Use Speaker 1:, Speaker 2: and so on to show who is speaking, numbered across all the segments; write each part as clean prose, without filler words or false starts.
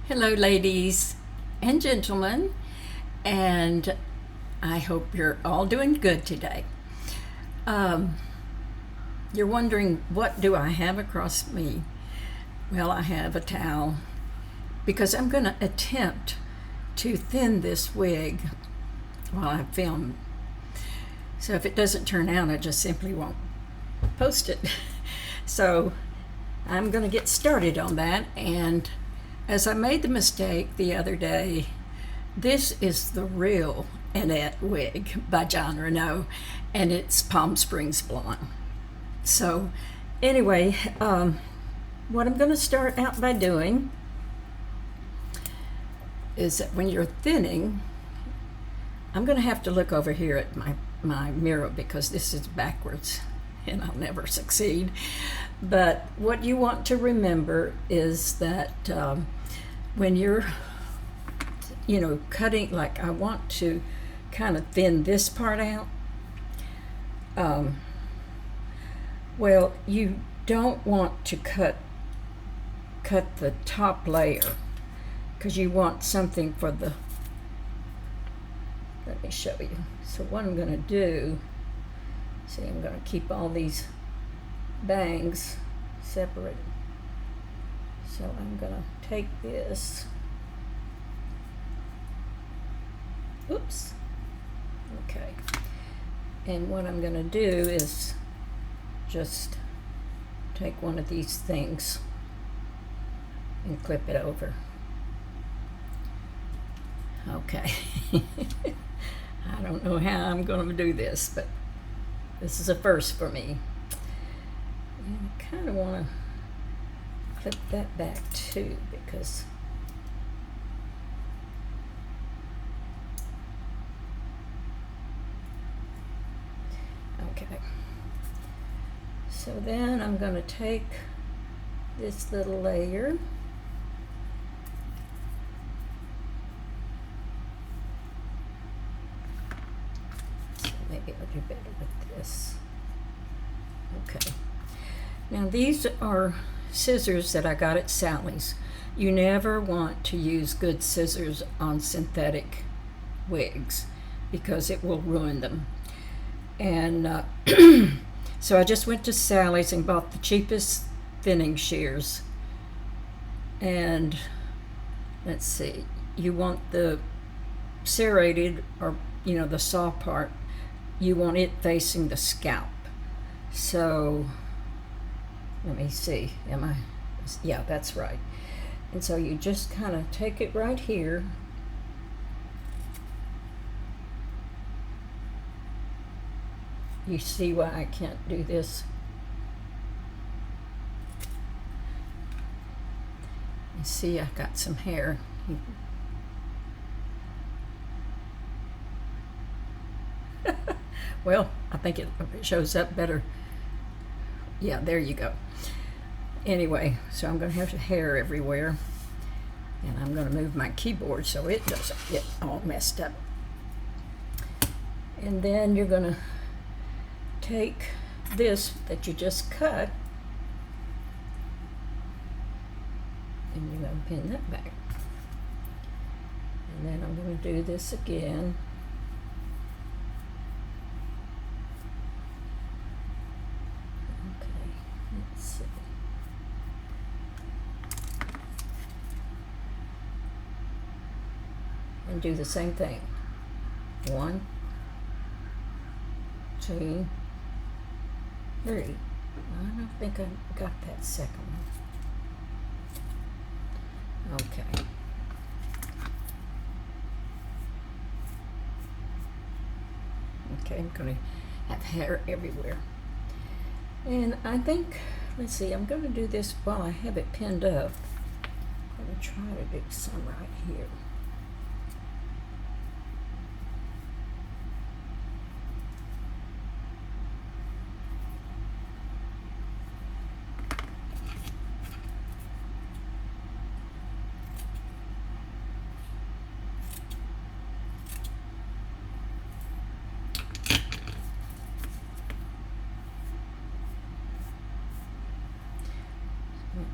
Speaker 1: Hello, ladies and gentlemen, and I hope you're all doing good today. Um, you're wondering, what do I have across me? Well, I have a towel because I'm going to attempt to thin this wig while I film. So if it doesn't turn out, I just simply won't post it. So I'm going to get started on that. And as I made the mistake the other day, this is the real Annette Wig by Jon Renau, and it's Palm Springs Blonde. So anyway, what I'm going to start out by doing is that when you're thinning, I'm going to have to look over here at my mirror because this is backwards and I'll never succeed. But what you want to remember is that when you're, cutting, like I want to kind of thin this part out, well, you don't want to cut the top layer because you want something for the, let me show you. So what I'm going to do, see, I'm going to keep all these bangs separated. So I'm going to take this, oops, okay, and what I'm going to do is just take one of these things and clip it over. Okay. I don't know how I'm going to do this, but this is a first for me. And I kind of want to clip that back too, because okay. So then I'm going to take this little layer, so maybe I'll do better with this. Okay. Now these are scissors that I got at Sally's. You never want to use good scissors on synthetic wigs because it will ruin them. And so I just went to Sally's and bought the cheapest thinning shears. And let's see, you want the serrated, or the saw part, you want it facing the scalp. So let me see, yeah, that's right. And so you just kind of take it right here, you see why I can't do this? You see, I got some hair. Well, I think it shows up better. Yeah, there you go. Anyway, so I'm going to have hair everywhere, and I'm going to move my keyboard so it doesn't get all messed up. And then you're going to take this that you just cut, and you're going to pin that back. And then I'm going to do this again. Okay, let's see. And do the same thing. 1, 2, 3. I don't think I got that second one. Okay. Okay, I'm going to have hair everywhere. And I think, let's see, I'm going to do this while I have it pinned up. I'm going to try to do some right here.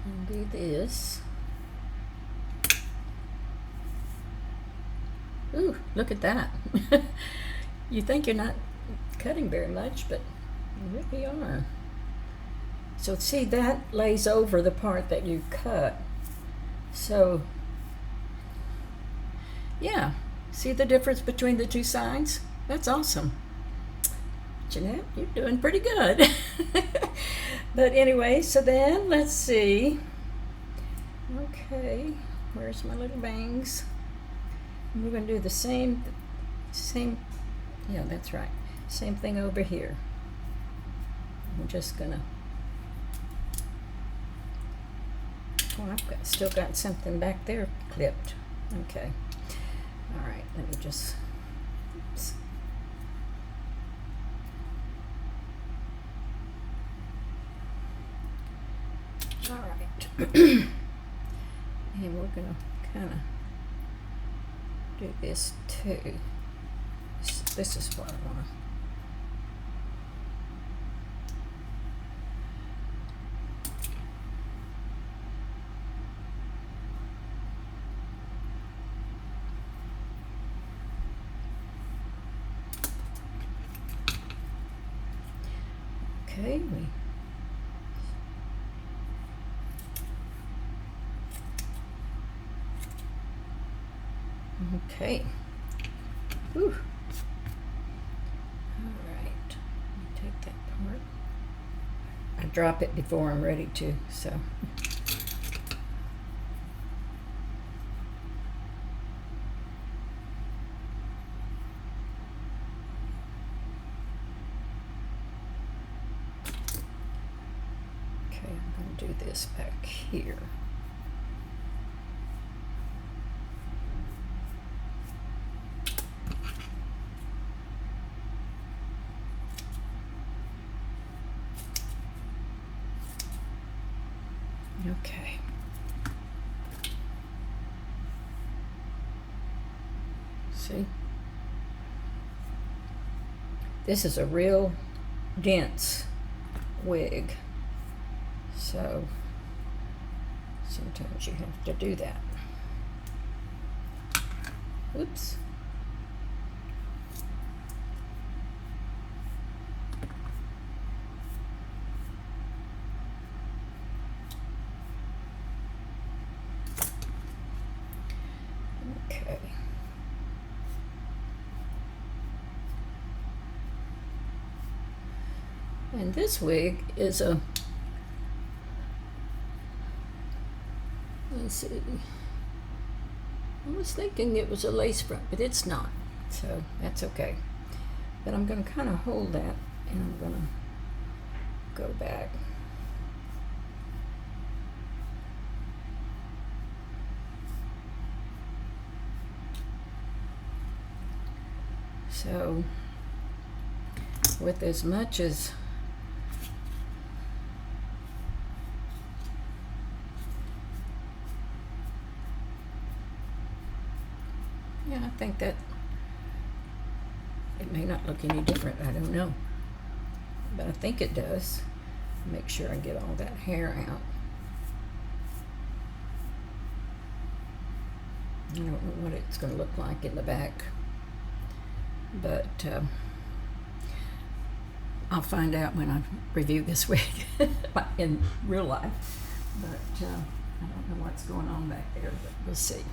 Speaker 1: And do this. Ooh, look at that. You think you're not cutting very much, but you really are. So see, that lays over the part that you cut. So, yeah, see the difference between the two sides? That's awesome. Jeanette, you're doing pretty good. But anyway, so then let's see. Okay, where's my little bangs? We're going to do the same, yeah, that's right. Same thing over here. I'm just going to, oh, still got something back there clipped. Okay. All right, let me just, oops. All right. And we're going to kind of do this too. This is what I want to. Okay, okay. Whew. All right. Let me take that part. I drop it before I'm ready to, so. Okay, I'm going to do this back here. Okay. See? This is a real dense wig, so sometimes you have to do that. Oops. Okay. And this wig is a, let's see, I was thinking it was a lace front, but it's not, so that's okay. But I'm going to kind of hold that, and I'm going to go back. So, with as much as yeah, I think that it may not look any different, I don't know, but I think it does. Make sure I get all that hair out. I don't know what it's going to look like in the back, but I'll find out when I review this wig in real life. But I don't know what's going on back there, but we'll see.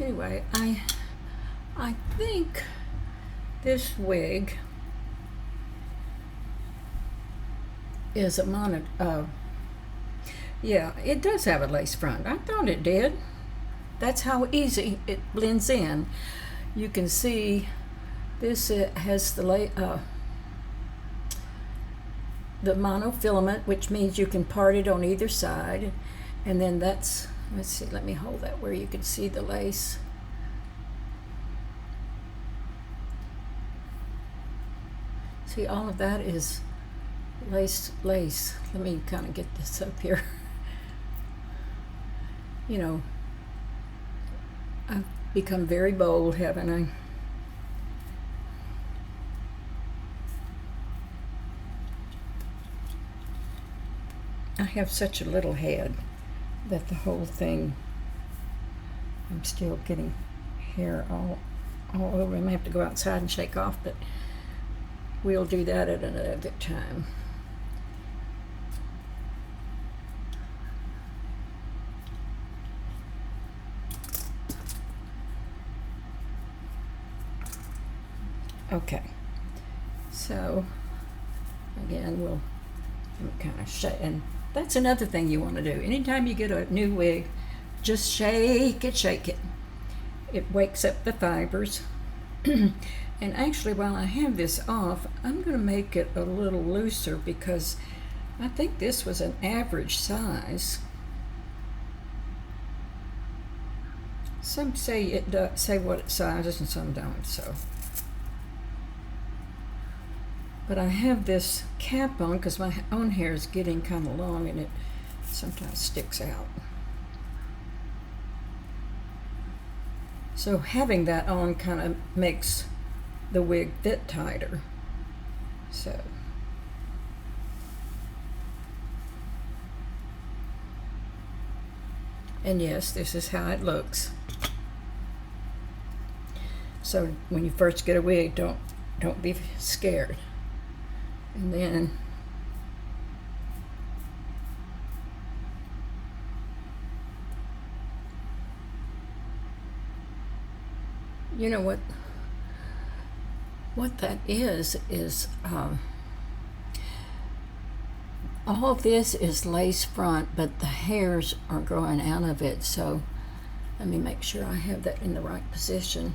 Speaker 1: Anyway, I think this wig is a yeah, it does have a lace front. I thought it did. That's how easy it blends in. You can see this has the monofilament, which means you can part it on either side. And then that's, let's see, let me hold that where you can see the lace. See, all of that is lace. Let me kind of get this up here. You know, I've become very bold, haven't I? I have such a little head that the whole thing I'm still getting hair all over. I may have to go outside and shake off, but we'll do that at another time. Okay, so again, we'll kind of shake, and that's another thing you want to do. Anytime you get a new wig, just shake it, shake it. It wakes up the fibers. And actually, while I have this off, I'm going to make it a little looser because I think this was an average size. Some say it does say what it sizes and some don't, so. But I have this cap on because my own hair is getting kind of long and it sometimes sticks out. So having that on kind of makes the wig fit tighter. So. And yes, this is how it looks. So when you first get a wig, don't be scared. And then you know what that is all of this is lace front, but the hairs are growing out of it. So let me make sure I have that in the right position.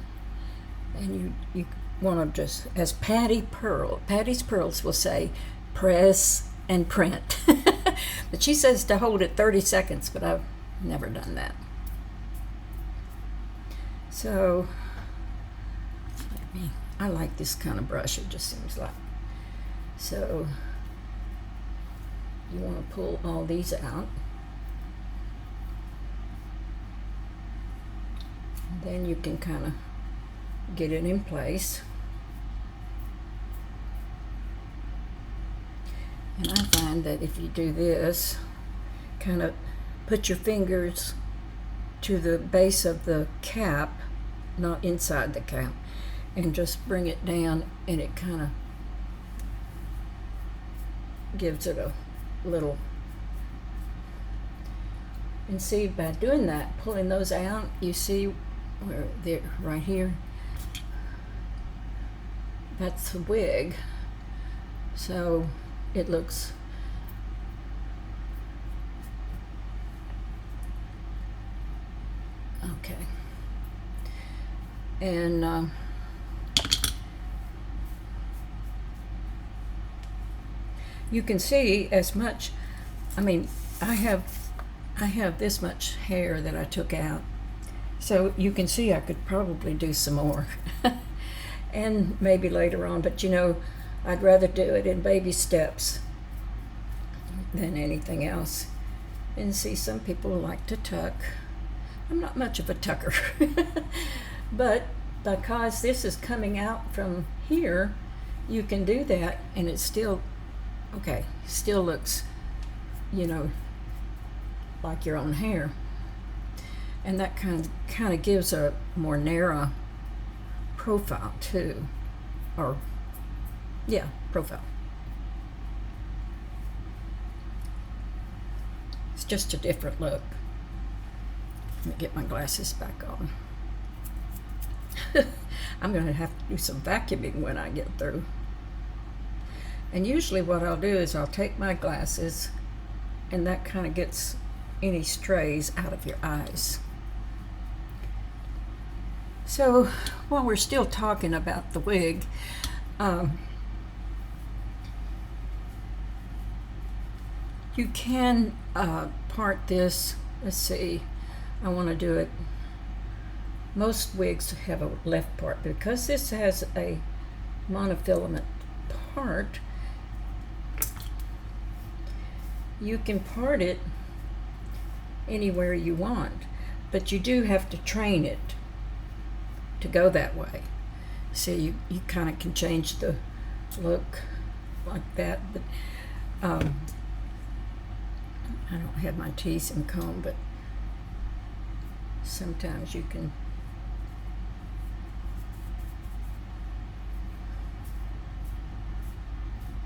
Speaker 1: And you want to just, as Patty's Pearls will say, press and print. But she says to hold it 30 seconds, but I've never done that. So I like this kind of brush, it just seems like. So you want to pull all these out. And then you can kind of get it in place. And I find that if you do this, kind of put your fingers to the base of the cap, not inside the cap, and just bring it down, and it kind of gives it a little. And see, by doing that, pulling those out, you see where they're right here. That's the wig. So it looks okay. And you can see as much, I mean, I have this much hair that I took out. So you can see I could probably do some more. And maybe later on, but you know, I'd rather do it in baby steps than anything else. And see, some people like to tuck. I'm not much of a tucker. But because this is coming out from here, you can do that and it's still, okay, still looks, you know, like your own hair. And that kind of gives a more narrow profile too, or yeah, profile. It's just a different look. Let me get my glasses back on. I'm going to have to do some vacuuming when I get through. And usually what I'll do is I'll take my glasses, and that kind of gets any strays out of your eyes. So while we're still talking about the wig, you can part this. Let's see, I want to do it. Most wigs have a left part. Because this has a monofilament part, you can part it anywhere you want, but you do have to train it to go that way. So you kind of can change the look like that, but I don't have my teeth and comb, but sometimes you can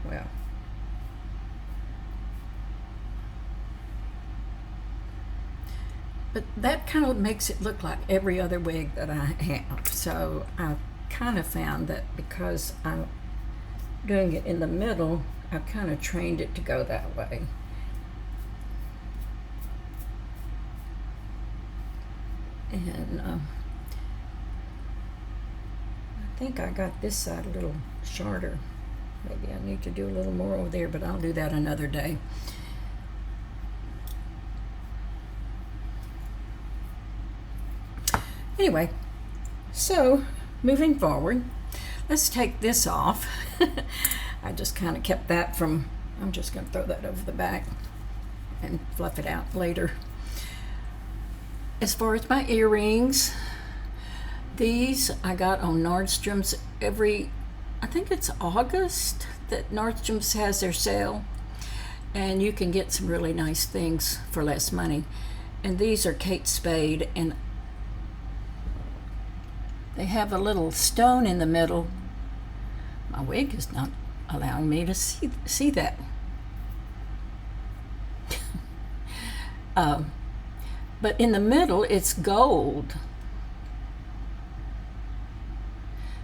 Speaker 1: well, but that kind of makes it look like every other wig that I have. So I kind of found that because I'm doing it in the middle, I've kind of trained it to go that way. And I think I got this side a little shorter. Maybe I need to do a little more over there, but I'll do that another day. Anyway, so moving forward, let's take this off. I just kind of kept that from, I'm just going to throw that over the back and fluff it out later. As far as my earrings, these I got on Nordstrom's I think it's August that Nordstrom's has their sale, and you can get some really nice things for less money. And these are Kate Spade, and they have a little stone in the middle. My wig is not allowing me to see that. But in the middle, it's gold.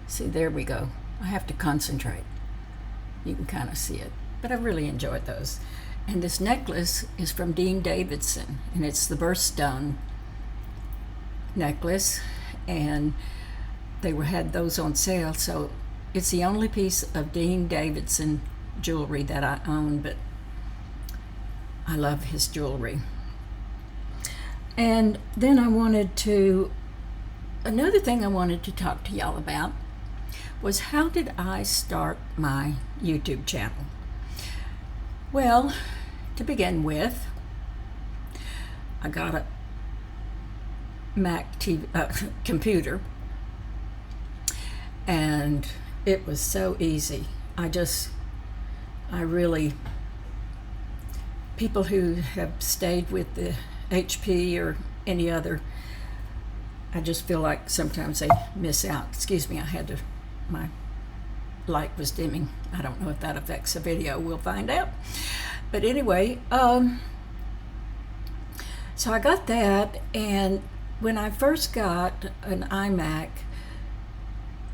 Speaker 1: See, there we go. I have to concentrate. You can kind of see it, but I really enjoyed those. And this necklace is from Davison, and it's the Birthstone necklace, and they had those on sale, so it's the only piece of Davison jewelry that I own, but I love his jewelry. And then another thing I wanted to talk to y'all about was how did I start my YouTube channel? Well, to begin with, I got a Mac TV, computer, and it was so easy. People who have stayed with the HP or any other, I just feel like sometimes they miss out. Excuse me, my light was dimming. I don't know if that affects the video. We'll find out. But anyway, so I got that, and when I first got an iMac,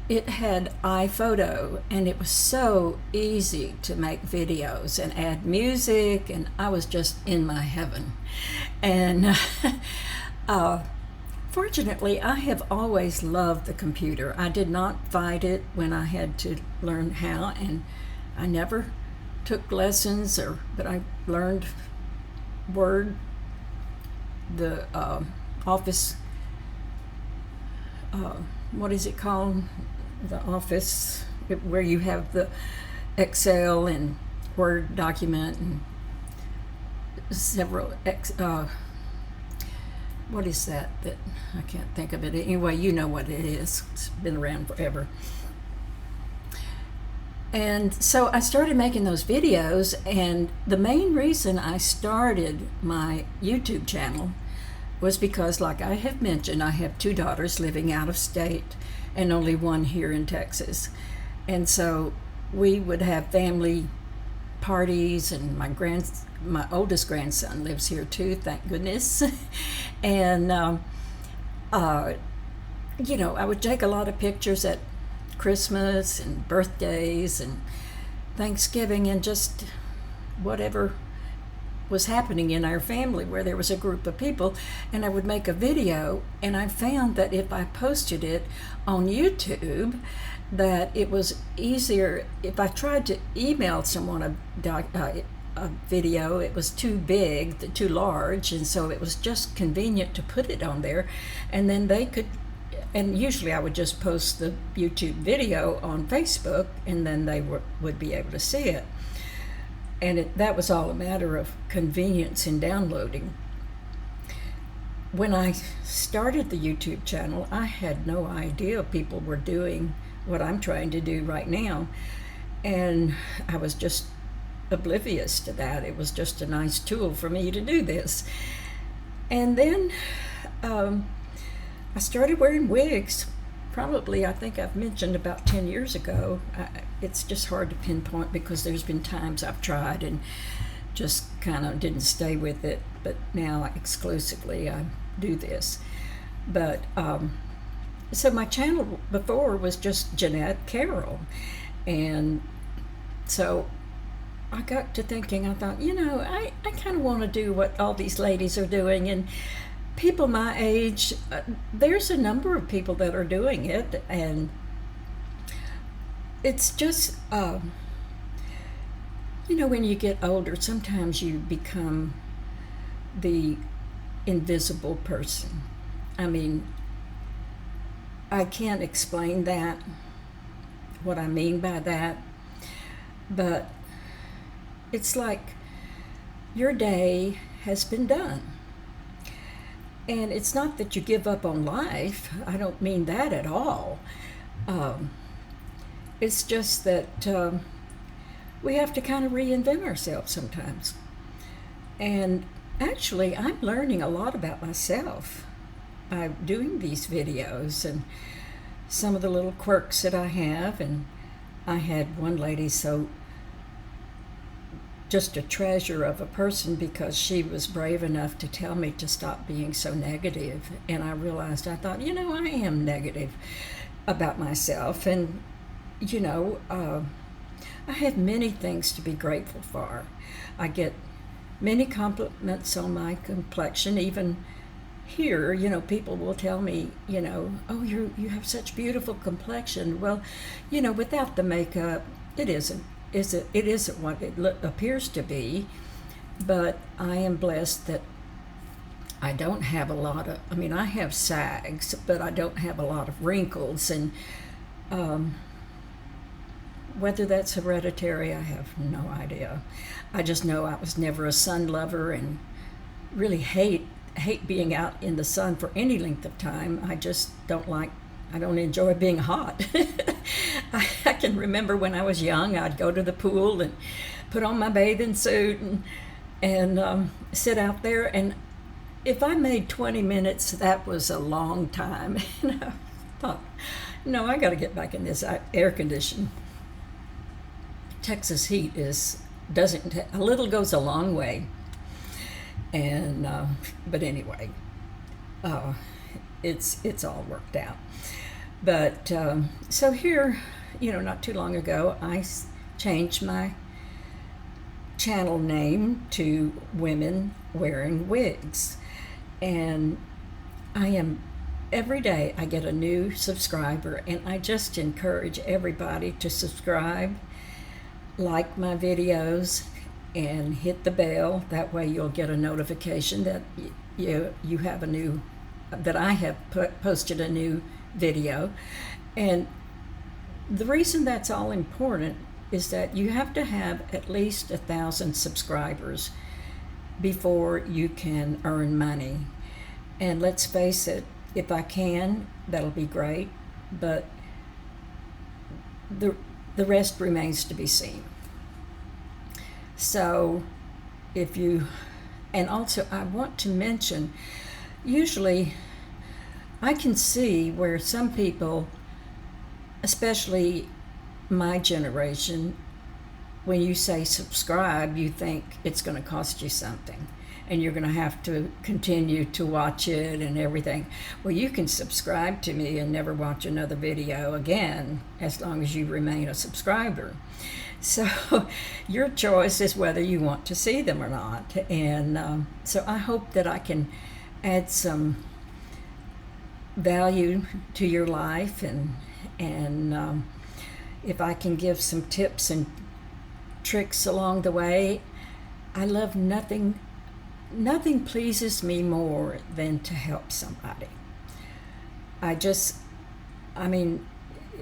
Speaker 1: it had iPhoto, and it was so easy to make videos and add music, and I was just in my heaven. And fortunately, I have always loved the computer. I did not fight it when I had to learn how, and I never took lessons, but I learned Word, the Office, what is it called? The Office, where you have the Excel and Word document and several what is that I can't think of it. Anyway, you know what it is. It's been around forever. And so I started making those videos, and the main reason I started my YouTube channel was because, like I have mentioned, I have 2 daughters living out of state and only one here in Texas. And so we would have family parties, and my oldest grandson lives here too, thank goodness. And I would take a lot of pictures at Christmas and birthdays and Thanksgiving and just whatever was happening in our family where there was a group of people, and I would make a video. And I found that if I posted it on YouTube, that it was easier. If I tried to email someone a video, it was too big, too large, and so it was just convenient to put it on there, and then they could, and usually I would just post the YouTube video on Facebook, and then they would be able to see it. And that was all a matter of convenience in downloading. When I started the YouTube channel, I had no idea people were doing what I'm trying to do right now, and I was just oblivious to that. It was just a nice tool for me to do this. And then I started wearing wigs probably, I think I've mentioned about 10 years ago. It's just hard to pinpoint because there's been times I've tried and just kind of didn't stay with it, but now exclusively I do this. But so my channel before was just Jeanette Carroll, and so I got to thinking, I thought, I kind of want to do what all these ladies are doing, and people my age, there's a number of people that are doing it, and it's just, when you get older, sometimes you become the invisible person. I mean, I can't explain that, what I mean by that, but it's like your day has been done. And it's not that you give up on life. I don't mean that at all. It's just that we have to kind of reinvent ourselves sometimes. And actually, I'm learning a lot about myself by doing these videos and some of the little quirks that I have. And I had one lady, so just a treasure of a person, because she was brave enough to tell me to stop being so negative. And I realized, I thought, I am negative about myself. And, I have many things to be grateful for. I get many compliments on my complexion. Even here, people will tell me, oh, you have such beautiful complexion. Well, without the makeup, it isn't what it appears to be. But I am blessed that I don't have a lot of, I have sags, but I don't have a lot of wrinkles. And whether that's hereditary, I have no idea. I just know I was never a sun lover and really hate being out in the sun for any length of time. I just I don't enjoy being hot. I can remember when I was young, I'd go to the pool and put on my bathing suit and sit out there. And if I made 20 minutes, that was a long time. And I thought, no, I got to get back in this air condition. Texas heat a little goes a long way. And but anyway, it's all worked out. But so here, not too long ago, I changed my channel name to Women Wearing Wigs. And every day I get a new subscriber, and I just encourage everybody to subscribe, like my videos, and hit the bell. That way you'll get a notification that you have that I have posted a new video. And the reason that's all important is that you have to have at least 1,000 subscribers before you can earn money. And let's face it, if I can, that'll be great, but the rest remains to be seen. So and also I want to mention, usually I can see where some people, especially my generation, when you say subscribe, you think it's going to cost you something and you're going to have to continue to watch it and everything. Well, you can subscribe to me and never watch another video again as long as you remain a subscriber. So your choice is whether you want to see them or not. And so I hope that I can add some value to your life, and if I can give some tips and tricks along the way. I love nothing pleases me more than to help somebody.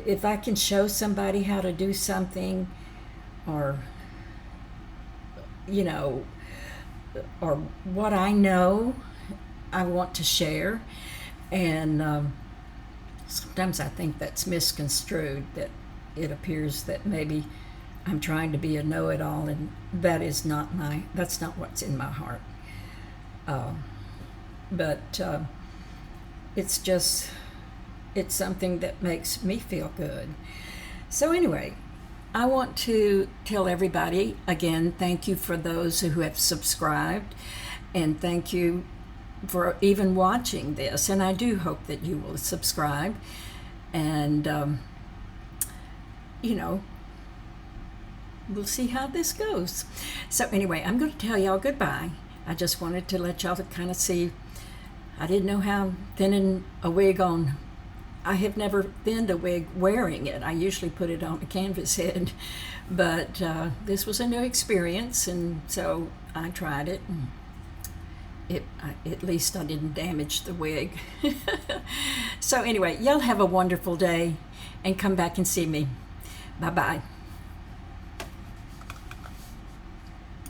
Speaker 1: If I can show somebody how to do something, or or what I know, I want to share. And sometimes I think that's misconstrued, that it appears that maybe I'm trying to be a know-it-all, and that's not what's in my heart. it's something that makes me feel good. So anyway, I want to tell everybody again, thank you for those who have subscribed, and thank you for even watching this. And I do hope that you will subscribe, and we'll see how this goes. So anyway, I'm going to tell y'all goodbye. I just wanted to let y'all kind of see. I didn't know how thinning a wig on. I have never thinned a wig wearing it. I usually put it on a canvas head, but this was a new experience, and so I tried it. And at least I didn't damage the wig. So anyway, y'all have a wonderful day, and come back and see me. Bye-bye.